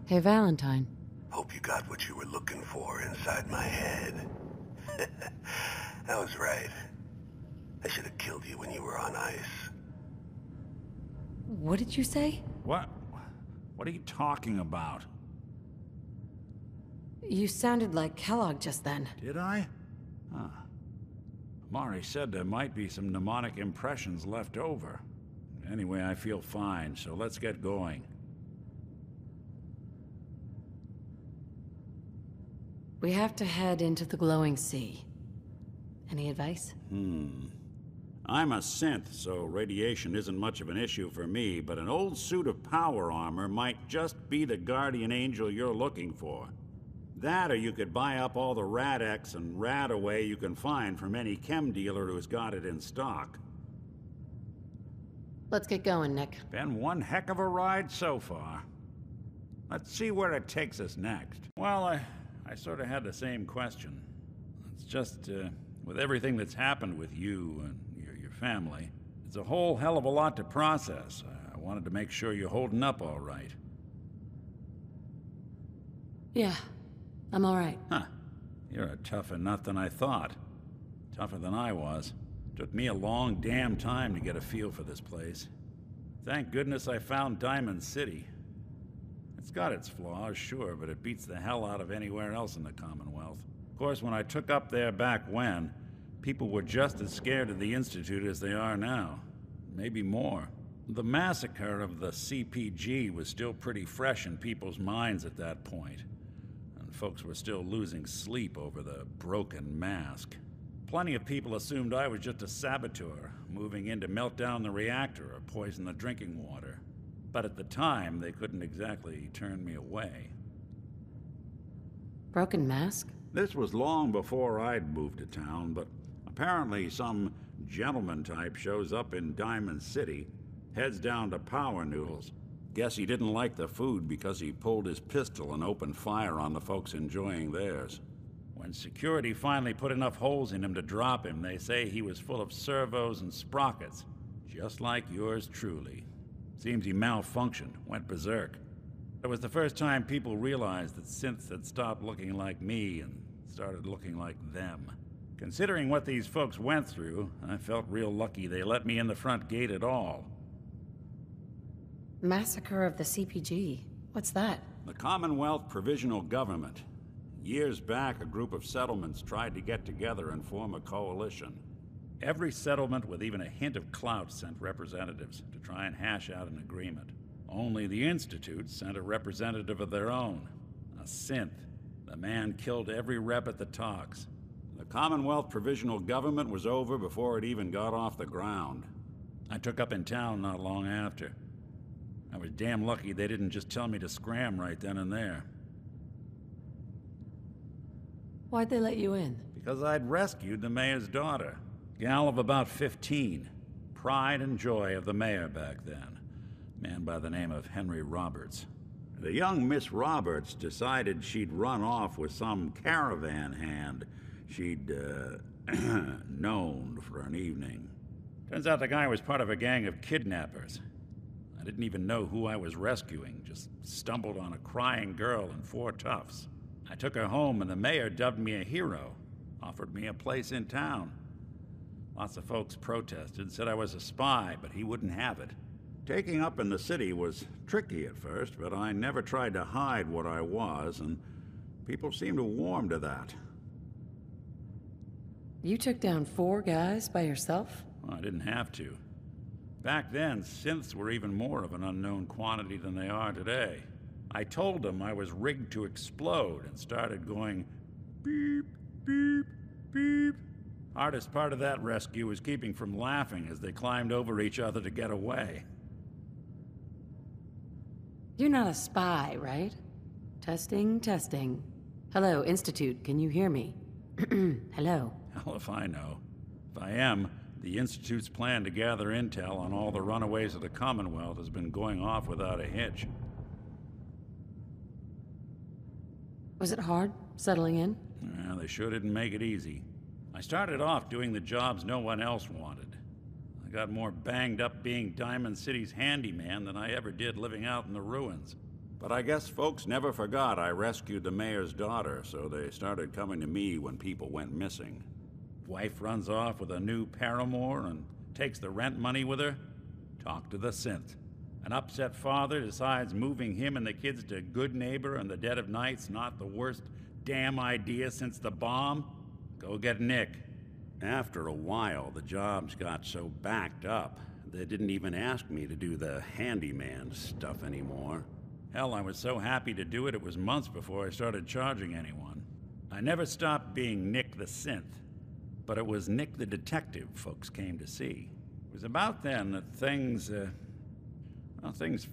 Hey, Valentine. Hope you got what you were looking for inside my head. I was right. I should have killed you when you were on ice. What did you say? What? What are you talking about? You sounded like Kellogg just then. Did I? Huh. Mari said there might be some mnemonic impressions left over. Anyway, I feel fine, so let's get going. We have to head into the glowing sea. Any advice? I'm a synth, so radiation isn't much of an issue for me, but an old suit of power armor might just be the guardian angel you're looking for. That, or you could buy up all the Rad-X and Rad-Away you can find from any chem dealer who's got it in stock. Let's get going, Nick. Been one heck of a ride so far. Let's see where it takes us next. Well, I sort of had the same question. It's just, with everything that's happened with you and your family, it's a whole hell of a lot to process. I wanted to make sure you're holding up all right. Yeah, I'm all right. Huh. You're a tougher nut than I thought. Tougher than I was. Took me a long damn time to get a feel for this place. Thank goodness I found Diamond City. It's got its flaws, sure, but it beats the hell out of anywhere else in the Commonwealth. Of course, when I took up there back when, people were just as scared of the Institute as they are now. Maybe more. The massacre of the CPG was still pretty fresh in people's minds at that point, and folks were still losing sleep over the broken mask. Plenty of people assumed I was just a saboteur, moving in to melt down the reactor or poison the drinking water. But at the time, they couldn't exactly turn me away. Broken mask? This was long before I'd moved to town, but apparently some gentleman type shows up in Diamond City, heads down to Power Noodles. Guess he didn't like the food because he pulled his pistol and opened fire on the folks enjoying theirs. When security finally put enough holes in him to drop him, they say he was full of servos and sprockets, just like yours truly. Seems he malfunctioned, went berserk. It was the first time people realized that synths had stopped looking like me and started looking like them. Considering what these folks went through, I felt real lucky they let me in the front gate at all. Massacre of the CPG. What's that? The Commonwealth Provisional Government. Years back, a group of settlements tried to get together and form a coalition. Every settlement with even a hint of clout sent representatives to try and hash out an agreement. Only the Institute sent a representative of their own, a synth. The man killed every rep at the talks. The Commonwealth Provisional Government was over before it even got off the ground. I took up in town not long after. I was damn lucky they didn't just tell me to scram right then and there. Why'd they let you in? Because I'd rescued the mayor's daughter. Gal of about 15. Pride and joy of the mayor back then. Man by the name of Henry Roberts. The young Miss Roberts decided she'd run off with some caravan hand she'd, known for an evening. Turns out the guy was part of a gang of kidnappers. I didn't even know who I was rescuing, just stumbled on a crying girl and 4 toughs. I took her home and the mayor dubbed me a hero, offered me a place in town. Lots of folks protested, said I was a spy, but he wouldn't have it. Taking up in the city was tricky at first, but I never tried to hide what I was, and people seemed to warm to that. You took down 4 guys by yourself? Well, I didn't have to. Back then, synths were even more of an unknown quantity than they are today. I told them I was rigged to explode and started going beep, beep, beep. Hardest part of that rescue was keeping from laughing as they climbed over each other to get away. You're not a spy, right? Testing, testing. Hello, Institute, can you hear me? Hello. Hell if I know. If I am, the Institute's plan to gather intel on all the runaways of the Commonwealth has been going off without a hitch. Was it hard, settling in? Well, they sure didn't make it easy. I started off doing the jobs no one else wanted. I got more banged up being Diamond City's handyman than I ever did living out in the ruins. But I guess folks never forgot I rescued the mayor's daughter, so they started coming to me when people went missing. Wife runs off with a new paramour and takes the rent money with her. Talk to the synth. An upset father decides moving him and the kids to Good Neighbor in the dead of night's not the worst damn idea since the bomb. Go get Nick. After a while, the jobs got so backed up, they didn't even ask me to do the handyman stuff anymore. Hell, I was so happy to do it, it was months before I started charging anyone. I never stopped being Nick the Synth, but it was Nick the Detective folks came to see. It was about then that things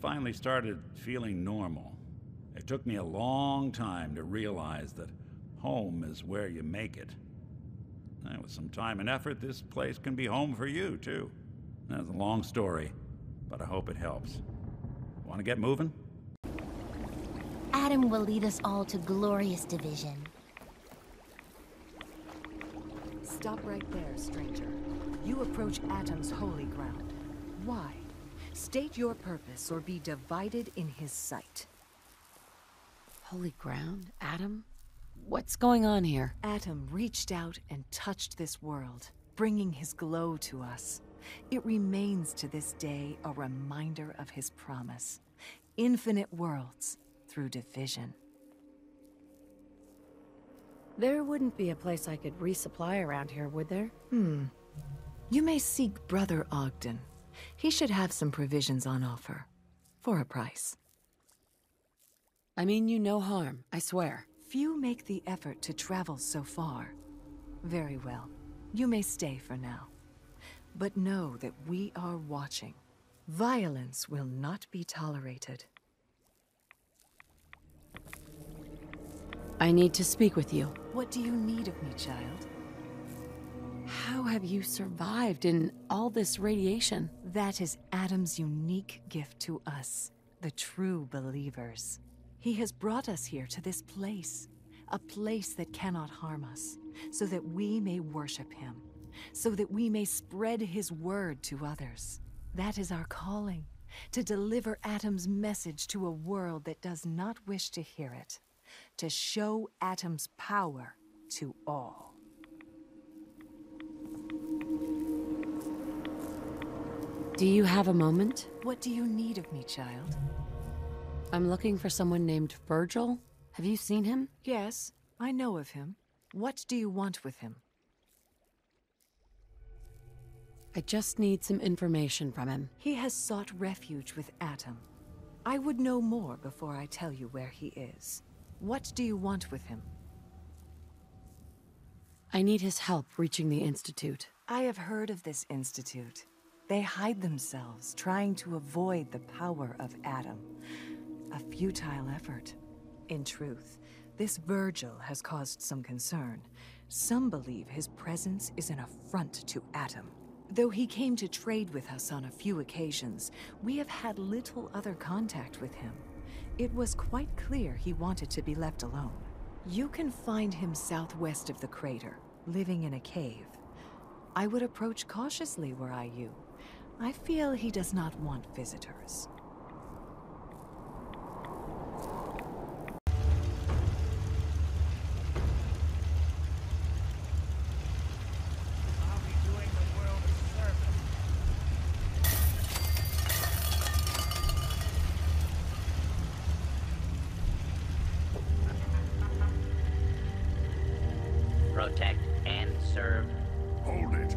finally started feeling normal. It took me a long time to realize that home is where you make it. And with some time and effort, this place can be home for you, too. That's a long story, but I hope it helps. Want to get moving? Adam will lead us all to glorious division. Stop right there, stranger. You approach Atom's holy ground. Why? State your purpose or be divided in his sight. Holy ground? Adam? What's going on here? Atom reached out and touched this world, bringing his glow to us. It remains to this day a reminder of his promise. Infinite worlds through division. There wouldn't be a place I could resupply around here, would there? You may seek Brother Ogden. He should have some provisions on offer. For a price. I mean you no harm, I swear. Few make the effort to travel so far. Very well. You may stay for now. But know that we are watching. Violence will not be tolerated. I need to speak with you. What do you need of me, child? How have you survived in all this radiation? That is Adam's unique gift to us, the true believers. He has brought us here to this place, a place that cannot harm us, so that we may worship him, so that we may spread his word to others. That is our calling, to deliver Atom's message to a world that does not wish to hear it, to show Atom's power to all. Do you have a moment? What do you need of me, child? I'm looking for someone named Virgil. Have you seen him? Yes, I know of him. What do you want with him? I just need some information from him. He has sought refuge with Atom. I would know more before I tell you where he is. What do you want with him? I need his help reaching the Institute. I have heard of this Institute. They hide themselves, trying to avoid the power of Atom. A futile effort. In truth, this Virgil has caused some concern. Some believe his presence is an affront to Atom. Though he came to trade with us on a few occasions, we have had little other contact with him. It was quite clear he wanted to be left alone. You can find him southwest of the crater, living in a cave. I would approach cautiously were I you. I feel he does not want visitors. Protect and serve. Hold it.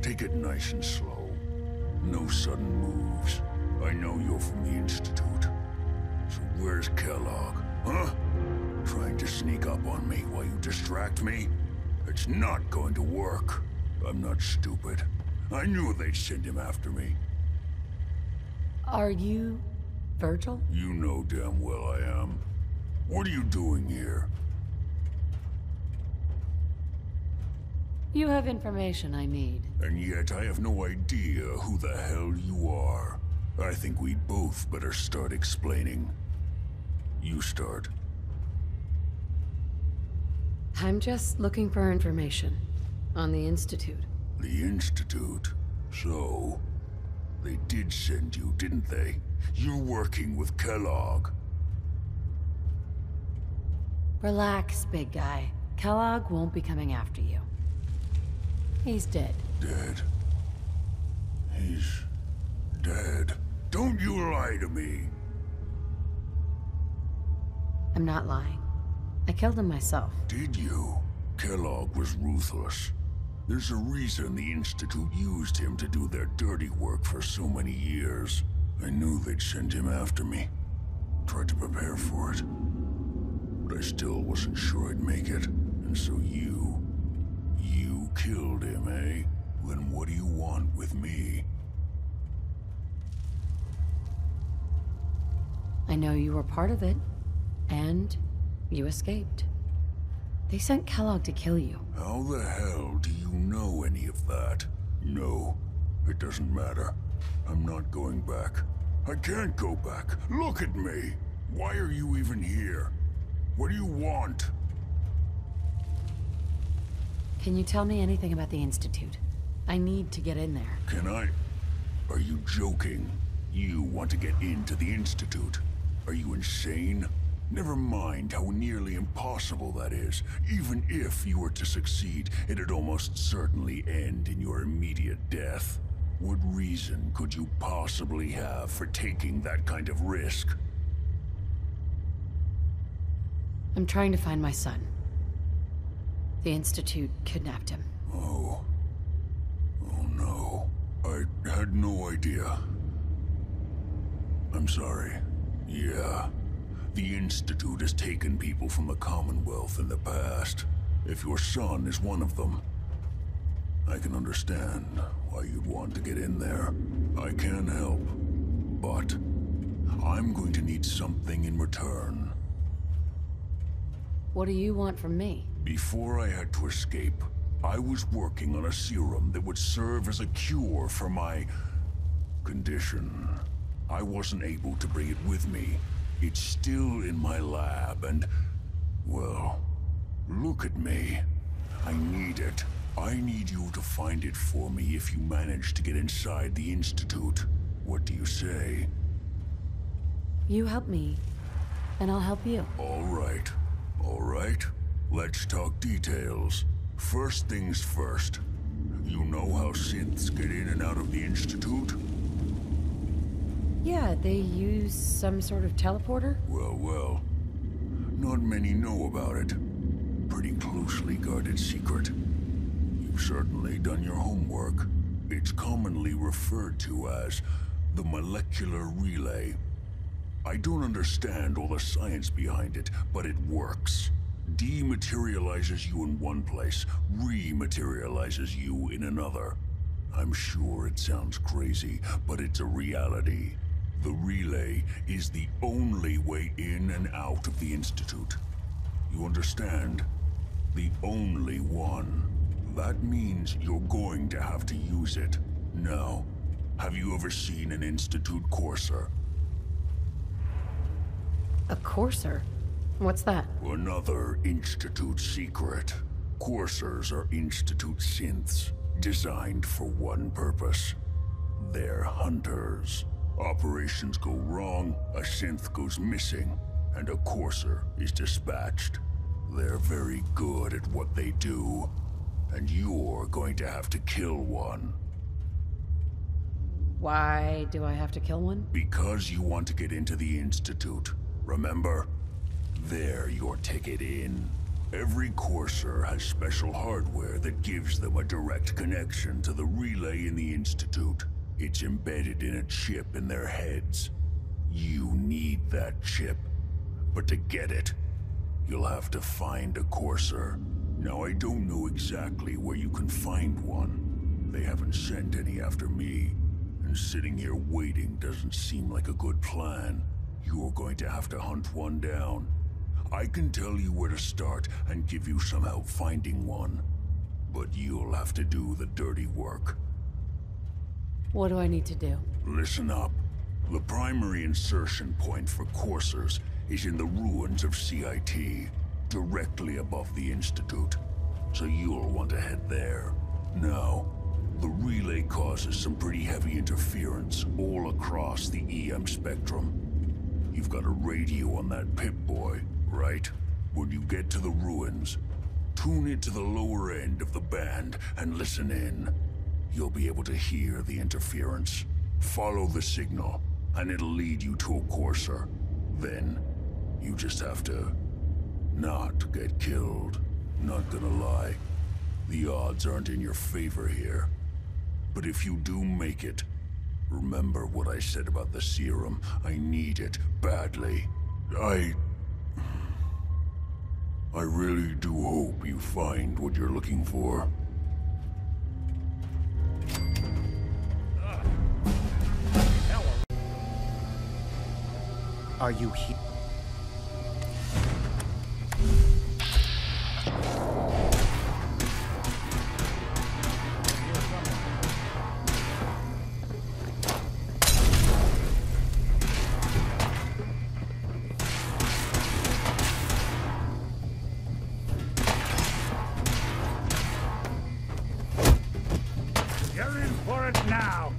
Take it nice and slow. No sudden moves. I know you're from the Institute. So where's Kellogg, huh? Trying to sneak up on me while you distract me? It's not going to work. I'm not stupid. I knew they'd send him after me. Are you Virgil? You know damn well I am. What are you doing here? You have information I need. And yet I have no idea who the hell you are. I think we both better start explaining. You start. I'm just looking for information on the Institute. The Institute? So... they did send you, didn't they? You're working with Kellogg. Relax, big guy. Kellogg won't be coming after you. He's dead. Dead? He's dead. Don't you lie to me! I'm not lying. I killed him myself. Did you? Kellogg was ruthless. There's a reason the Institute used him to do their dirty work for so many years. I knew they'd send him after me. Tried to prepare for it. But I still wasn't sure I'd make it. And so you killed him, eh? Then what do you want with me? I know you were part of it. And you escaped. They sent Kellogg to kill you. How the hell do you know any of that? No, it doesn't matter. I'm not going back. I can't go back. Look at me! Why are you even here? What do you want? Can you tell me anything about the Institute? I need to get in there. Can I? Are you joking? You want to get into the Institute? Are you insane? Never mind how nearly impossible that is. Even if you were to succeed, it'd almost certainly end in your immediate death. What reason could you possibly have for taking that kind of risk? I'm trying to find my son. The Institute kidnapped him. Oh. Oh no. I had no idea. I'm sorry. Yeah. The Institute has taken people from the Commonwealth in the past. If your son is one of them, I can understand why you'd want to get in there. I can help, but I'm going to need something in return. What do you want from me? Before I had to escape, I was working on a serum that would serve as a cure for my condition. I wasn't able to bring it with me. It's still in my lab and, well, look at me. I need it. I need you to find it for me if you manage to get inside the Institute. What do you say? You help me, and I'll help you. All right. All right. Let's talk details. First things first. You know how synths get in and out of the Institute? Yeah, they use some sort of teleporter? Well. Not many know about it. Pretty closely guarded secret. You've certainly done your homework. It's commonly referred to as the molecular relay. I don't understand all the science behind it, but it works. Dematerializes you in one place, rematerializes you in another. I'm sure it sounds crazy, but it's a reality. The relay is the only way in and out of the Institute. You understand? The only one. That means you're going to have to use it. Now, have you ever seen an Institute Courser? A courser? What's that? Another Institute secret. Coursers are Institute synths, designed for one purpose. They're hunters. Operations go wrong, a synth goes missing, and a courser is dispatched. They're very good at what they do, and you're going to have to kill one. Why do I have to kill one? Because you want to get into the Institute, remember? They're your ticket in. Every Courser has special hardware that gives them a direct connection to the relay in the Institute. It's embedded in a chip in their heads. You need that chip. But to get it, you'll have to find a Courser. Now, I don't know exactly where you can find one. They haven't sent any after me. And sitting here waiting doesn't seem like a good plan. You're going to have to hunt one down. I can tell you where to start and give you some help finding one. But you'll have to do the dirty work. What do I need to do? Listen up. The primary insertion point for coursers is in the ruins of CIT, directly above the Institute. So you'll want to head there. Now, the relay causes some pretty heavy interference all across the EM spectrum. You've got a radio on that Pip-Boy, right? When you get to the ruins, tune into the lower end of the band and listen in. You'll be able to hear the interference. Follow the signal, and it'll lead you to a courser. Then, you just have to not get killed. Not gonna lie, the odds aren't in your favor here. But if you do make it, remember what I said about the serum. I need it badly. I really do hope you find what you're looking for. Are you here? You're in for it now!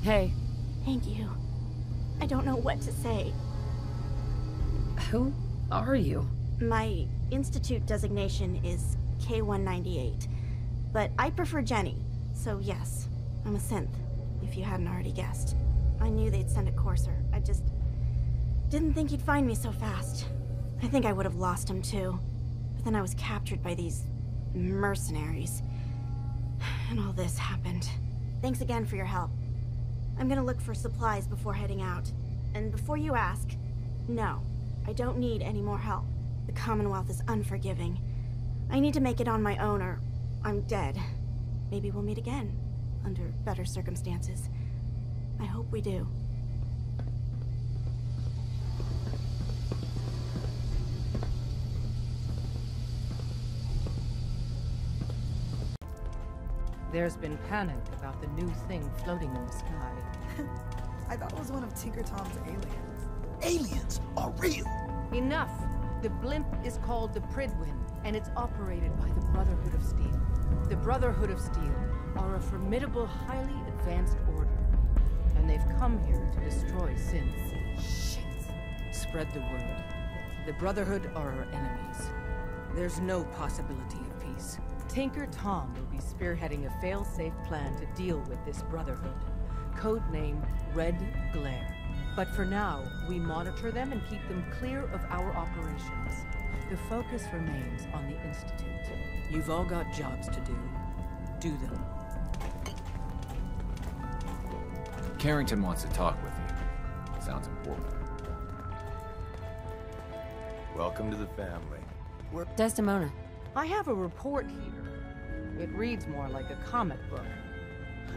Hey. Thank you. I don't know what to say. Who are you? My Institute designation is K-198, but I prefer Jenny, so yes, I'm a synth, if you hadn't already guessed. I knew they'd send a courser. I just didn't think he'd find me so fast. I think I would have lost him too. But then I was captured by these mercenaries. And all this happened. Thanks again for your help. I'm gonna look for supplies before heading out. And before you ask, no, I don't need any more help. The Commonwealth is unforgiving. I need to make it on my own or I'm dead. Maybe we'll meet again, under better circumstances. I hope we do. There's been panic about the new thing floating in the sky. I thought it was one of Tinker Tom's aliens. Aliens are real! Enough! The blimp is called the Pridwin, and it's operated by the Brotherhood of Steel. The Brotherhood of Steel are a formidable, highly advanced order. And they've come here to destroy synths. Shit! Spread the word. The Brotherhood are our enemies. There's no possibility of peace. Tinker Tom will be spearheading a fail-safe plan to deal with this Brotherhood. Codename Red Glare. But for now, we monitor them and keep them clear of our operations. The focus remains on the Institute. You've all got jobs to do. Do them. Carrington wants to talk with you. Sounds important. Welcome to the family. Desdemona. I have a report here. It reads more like a comic book.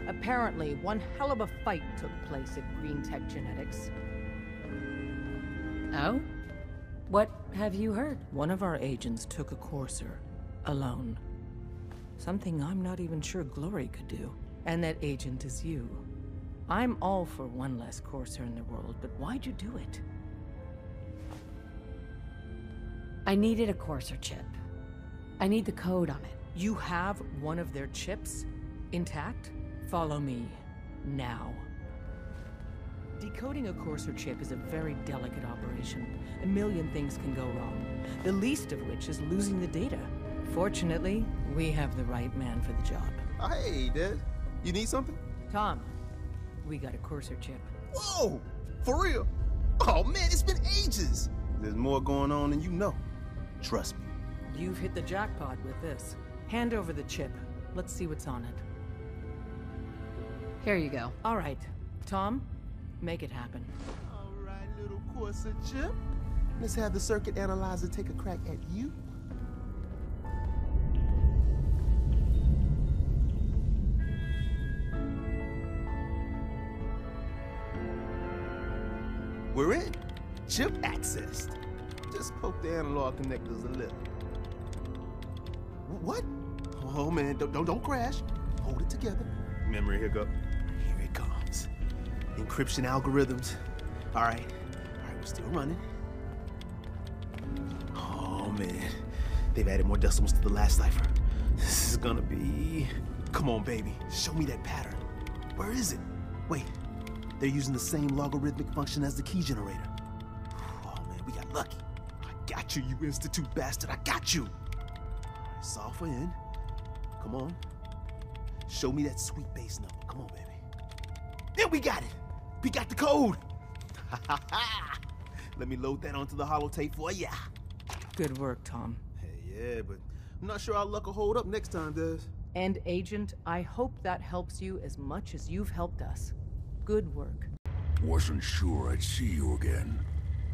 Apparently, one hell of a fight took place at Green Tech Genetics. Oh? What have you heard? One of our agents took a courser. Alone. Something I'm not even sure Glory could do. And that agent is you. I'm all for one less courser in the world, but why'd you do it? I needed a courser chip. I need the code on it. You have one of their chips? Intact? Follow me. Now. Decoding a courser chip is a very delicate operation. A million things can go wrong. The least of which is losing the data. Fortunately, we have the right man for the job. Hey, Des. You need something? Tom, we got a courser chip. Whoa! For real? Oh man, it's been ages! There's more going on than you know. Trust me. You've hit the jackpot with this. Hand over the chip. Let's see what's on it. Here you go. All right. Tom, make it happen. All right, little courser chip. Let's have the circuit analyzer take a crack at you. We're in. Chip accessed. Just poke the analog connectors a little. What? Oh man, don't crash. Hold it together. Memory hiccup. Here it comes. Encryption algorithms. All right, we're still running. Oh man, they've added more decimals to the last cipher. This is gonna be... Come on, baby, show me that pattern. Where is it? Wait, they're using the same logarithmic function as the key generator. Oh man, we got lucky. I got you, you Institute bastard, I got you. Solve for N. Come on. Show me that sweet bass number. Come on, baby. Then we got it. We got the code. Let me load that onto the holotape for ya. Good work, Tom. Hey, yeah, but I'm not sure our luck will hold up next time, Des. And Agent, I hope that helps you as much as you've helped us. Good work. Wasn't sure I'd see you again.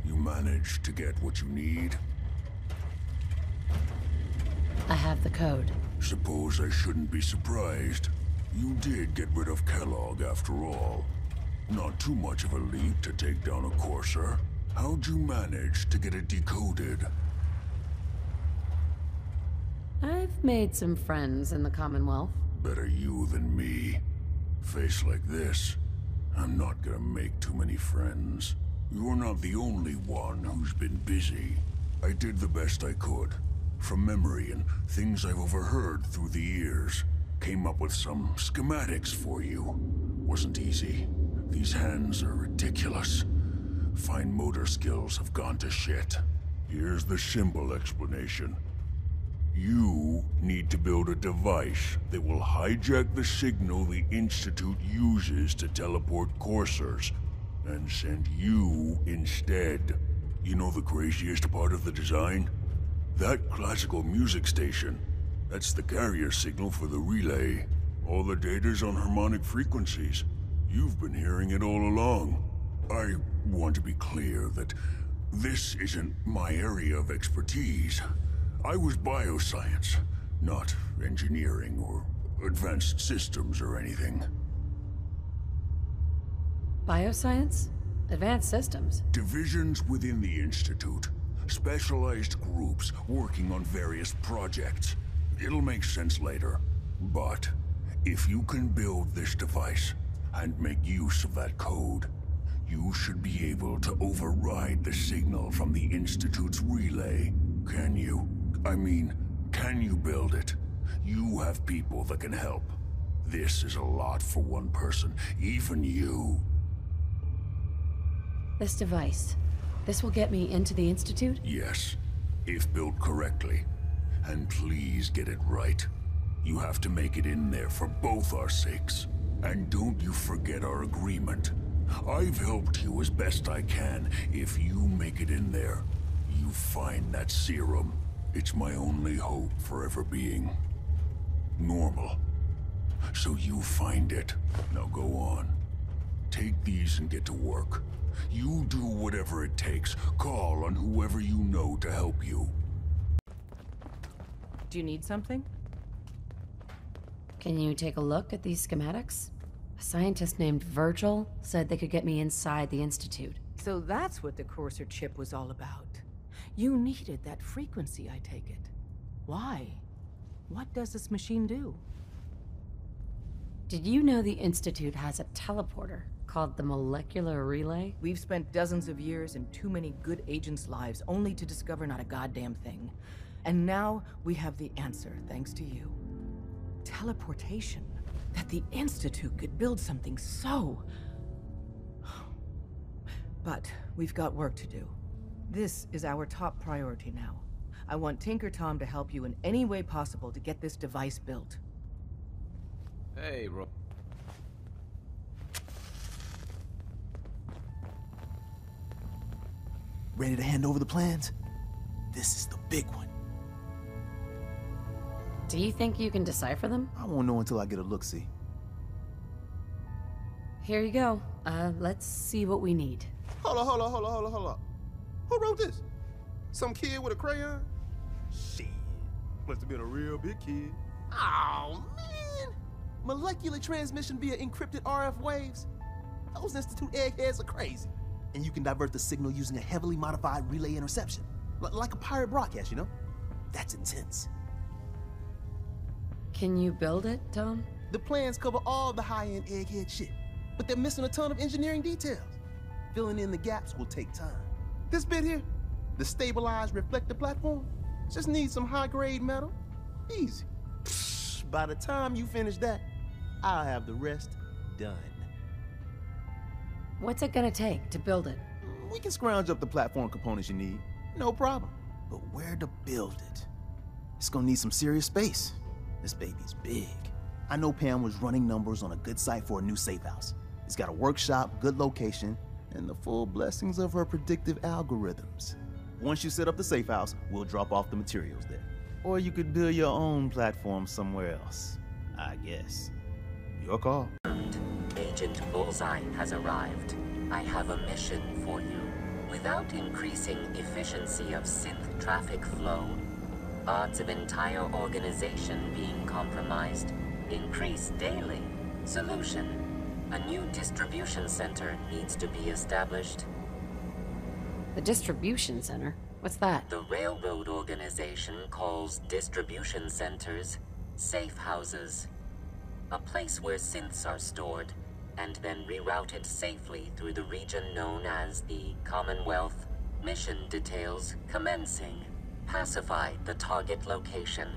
You managed to get what you need? I have the code. Suppose I shouldn't be surprised. You did get rid of Kellogg after all. Not too much of a leap to take down a courser. How'd you manage to get it decoded? I've made some friends in the Commonwealth. Better you than me. Face like this, I'm not gonna make too many friends. You're not the only one who's been busy. I did the best I could. From memory and things I've overheard through the years. Came up with some schematics for you. Wasn't easy. These hands are ridiculous. Fine motor skills have gone to shit. Here's the simple explanation. You need to build a device that will hijack the signal the Institute uses to teleport coursers, and send you instead. You know the craziest part of the design? That classical music station. That's the carrier signal for the relay. All the data's on harmonic frequencies. You've been hearing it all along. I want to be clear that this isn't my area of expertise. I was bioscience, not engineering or advanced systems or anything. Bioscience? Advanced systems? Divisions within the Institute. Specialized groups working on various projects. It'll make sense later. But if you can build this device and make use of that code, you should be able to override the signal from the Institute's relay. Can you? I mean, can you build it? You have people that can help. This is a lot for one person, even you. This device, this will get me into the Institute? Yes, if built correctly. And please get it right. You have to make it in there for both our sakes. And don't you forget our agreement. I've helped you as best I can. If you make it in there, you find that serum. It's my only hope for ever being normal. So you find it. Now go on. Take these and get to work. You do whatever it takes. Call on whoever you know to help you. Do you need something? Can you take a look at these schematics? A scientist named Virgil said they could get me inside the Institute. So that's what the Courser chip was all about. You needed that frequency, I take it. Why? What does this machine do? Did you know the Institute has a teleporter called the Molecular Relay? We've spent dozens of years and too many good agents' lives only to discover not a goddamn thing. And now we have the answer, thanks to you. Teleportation. That the Institute could build something so... But we've got work to do. This is our top priority now. I want Tinker Tom to help you in any way possible to get this device built. Hey, Ro... Ready to hand over the plans? This is the big one. Do you think you can decipher them? I won't know until I get a look-see. Here you go. Let's see what we need. Hold on. Who wrote this? Some kid with a crayon? Shit. Must have been a real big kid. Oh, man! Molecular transmission via encrypted RF waves? Those Institute eggheads are crazy. And you can divert the signal using a heavily modified relay interception. Like a pirate broadcast, you know? That's intense. Can you build it, Tom? The plans cover all the high-end egghead shit, but they're missing a ton of engineering details. Filling in the gaps will take time. This bit here, the stabilized reflector platform, just needs some high-grade metal. Easy. Psh, by the time you finish that, I'll have the rest done. What's it gonna take to build it? We can scrounge up the platform components you need, no problem. But where to build it? It's gonna need some serious space. This baby's big. I know Pam was running numbers on a good site for a new safe house. It's got a workshop, good location, and the full blessings of her predictive algorithms. Once you set up the safe house, we'll drop off the materials there. Or you could build your own platform somewhere else, I guess. Your call. Agent Bullseye has arrived. I have a mission for you. Without increasing efficiency of synth traffic flow, odds of entire organization being compromised increase daily. Solution: a new distribution center needs to be established. The distribution center? What's that? The railroad organization calls distribution centers safe houses. A place where synths are stored and then rerouted safely through the region known as the Commonwealth. Mission details commencing. Pacify the target location.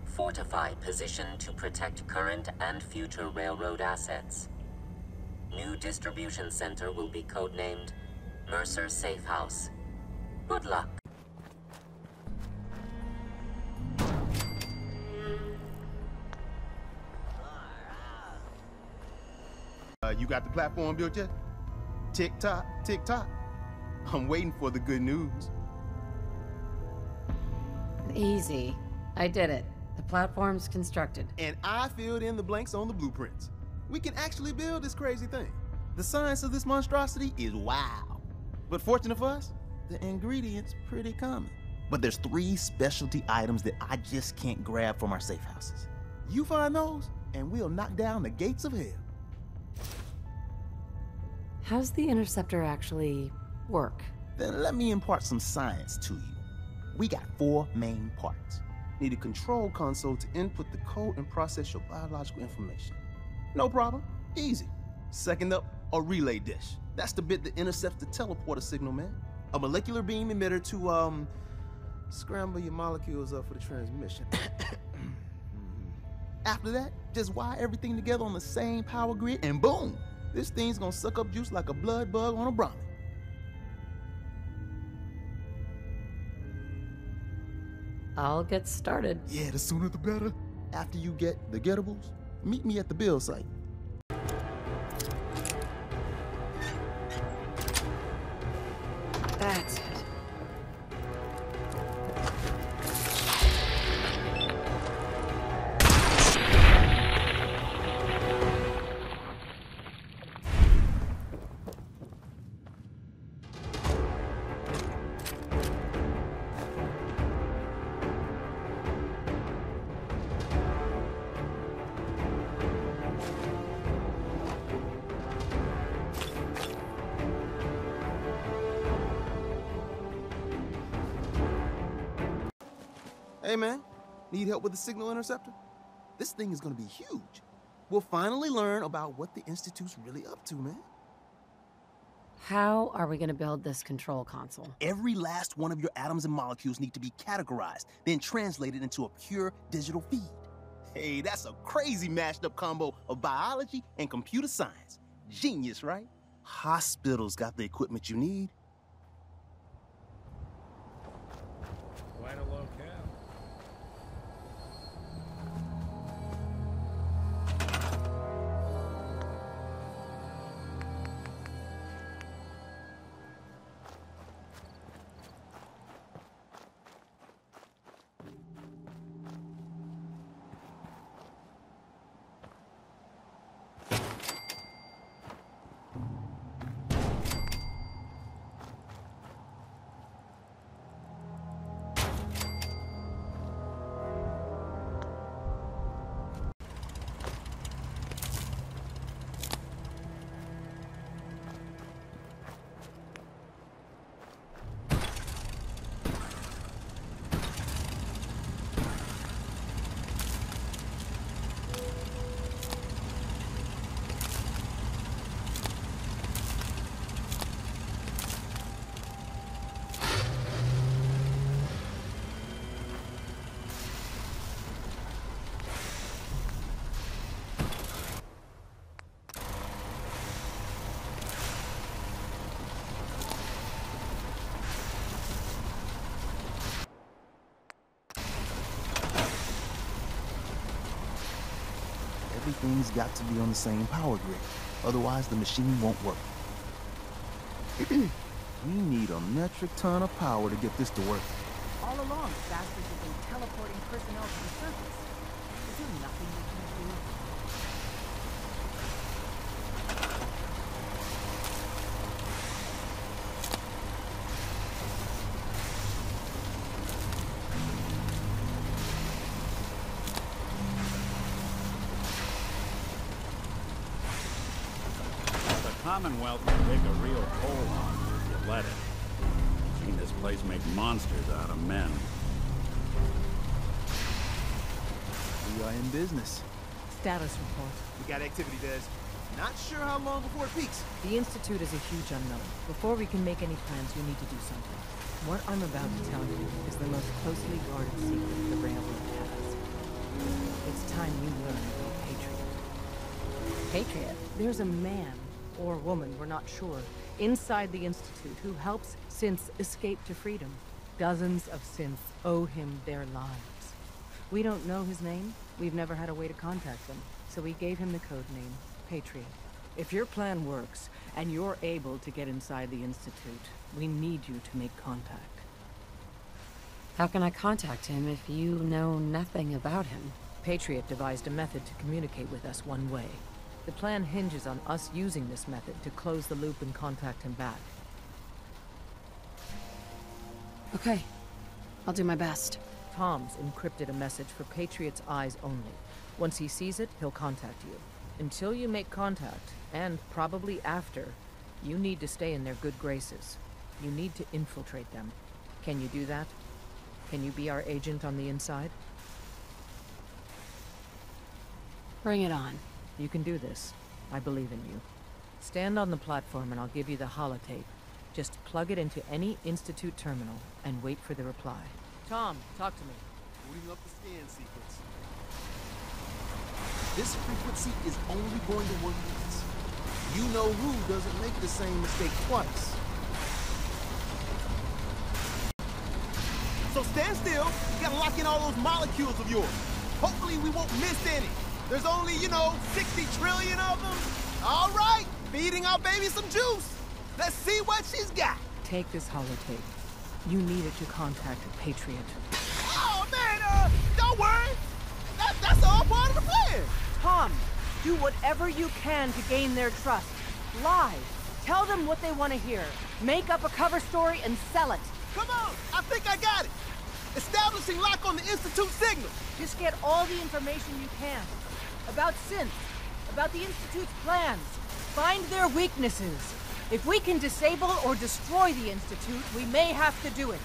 Fortify position to protect current and future railroad assets. New distribution center will be codenamed Mercer Safe House. Good luck. You got the platform built yet? Tick tock, tick tock. I'm waiting for the good news. Easy. I did it. The platform's constructed. And I filled in the blanks on the blueprints. We can actually build this crazy thing. The science of this monstrosity is wow. But fortunate for us, the ingredients pretty common. But there's 3 specialty items that I just can't grab from our safe houses. You find those, and we'll knock down the gates of hell. How's the interceptor actually work? Then let me impart some science to you. We got 4 main parts. Need a control console to input the code and process your biological information. No problem, easy. Second up, a relay dish. That's the bit that intercepts the teleporter signal, man. A molecular beam emitter to, scramble your molecules up for the transmission. After that, just wire everything together on the same power grid, and boom! This thing's gonna suck up juice like a blood bug on a Brahmin. I'll get started. Yeah, the sooner the better. After you get the getables, meet me at the build site. That's it. Hey man, need help with the signal interceptor? This thing is gonna be huge. We'll finally learn about what the Institute's really up to, man. How are we gonna build this control console? Every last one of your atoms and molecules need to be categorized, then translated into a pure digital feed. Hey, that's a crazy mashed up combo of biology and computer science. Genius, right? Hospitals got the equipment you need. Quite a locale. Everything's got to be on the same power grid. Otherwise, the machine won't work. We need a metric ton of power to get this to work. All along, bastards have been teleporting personnel to the surface. Is there nothing we can do? Commonwealth can take a real toll on you if you let it. Seen this place make monsters out of men. We are in business. Status report. We got activity, Des. Not sure how long before it peaks. The Institute is a huge unknown. Before we can make any plans, we need to do something. What I'm about to tell you is the most closely guarded secret the Railroad has. It's time you learn about Patriot. Patriot? There's a man or woman, we're not sure, inside the Institute who helps synths escape to freedom. Dozens of synths owe him their lives. We don't know his name. We've never had a way to contact him, so we gave him the code name, Patriot. If your plan works, and you're able to get inside the Institute, we need you to make contact. How can I contact him if you know nothing about him? Patriot devised a method to communicate with us one way. The plan hinges on us using this method to close the loop and contact him back. Okay. I'll do my best. Tom's encrypted a message for Patriot's eyes only. Once he sees it, he'll contact you. Until you make contact, and probably after, you need to stay in their good graces. You need to infiltrate them. Can you do that? Can you be our agent on the inside? Bring it on. You can do this. I believe in you. Stand on the platform and I'll give you the holotape. Just plug it into any Institute terminal and wait for the reply. Tom, talk to me. Booting up the scan sequence. This frequency is only going to work once. You know who doesn't make the same mistake twice. So stand still. You gotta lock in all those molecules of yours. Hopefully we won't miss any. There's only, 60 trillion of them. All right, feeding our baby some juice. Let's see what she's got. Take this holotape. You need it to contact Patriot. Oh, man, don't worry. That's all part of the plan. Tom, do whatever you can to gain their trust. Lie. Tell them what they want to hear. Make up a cover story and sell it. Come on, I think I got it. Establishing lock on the Institute signal. Just get all the information you can. About synths, about the Institute's plans. Find their weaknesses. If we can disable or destroy the Institute, we may have to do it.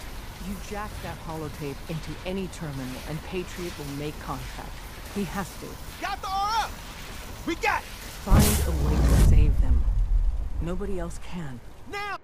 You jack that holotape into any terminal and Patriot will make contact. He has to. Got the R up! We got it! Find a way to save them. Nobody else can. Now!